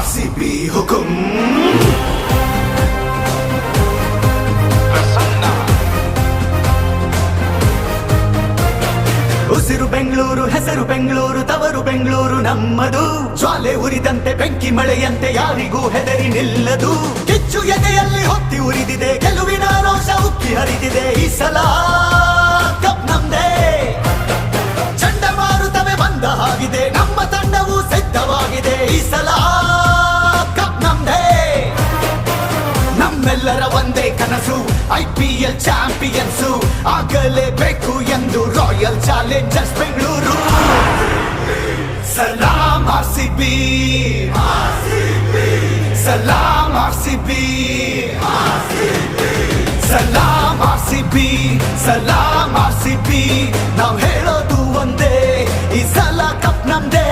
RCB ಹುಕುಂ ಉಸಿರು ಬೆಂಗಳೂರು, ಹೆಸರು ಬೆಂಗಳೂರು, ತವರು ಬೆಂಗಳೂರು ನಮ್ಮದು. ಜ್ವಾಲೆ ಉರಿದಂತೆ ಬೆಂಕಿ ಮಳೆಯಂತೆ ಯಾರಿಗೂ ಹೆದರಿ ನಿಲ್ಲದು. ಕಿಚ್ಚು ಎದೆಯಲ್ಲಿ ಹೊತ್ತಿ ಉರಿದಿದೆ, ಗೆಲುವಿನ ರೋಷ ಉಕ್ಕಿ ಹರಿದಿದೆ. ಈ ಸಲ ಕಪ್ ನಮ್ದೇ, ಚಂಡಮಾರುತವೇ ಬಂದ ಹಾಗಿದೆ, ನಮ್ಮ ತಂಡವು ಸಿದ್ಧವಾಗಿದೆ. ಈ ಸಲ ಕಪ್ ನಮ್ದೇ, ನಮ್ಮೆಲ್ಲರ ಒಂದೇ ಕನಸು IPL ಚಾಂಪಿಯನ್ಸು ಆಗಲೇಬೇಕು ಎಂದು ರಾಯಲ್ ಚಾಲೆಂಜರ್ಸ್ ಬೆಂಗಳೂರು. ಸಲಾಂ RCB, ಸಲಾಂ RCB, ಸಲಾಂ RCB, ಸಲಾಂ RCB. ನಾವು ಹೇಳೋದು ಒಂದೇ, ಈ ಸಲ ಕಪ್ ನಮ್ದೇ.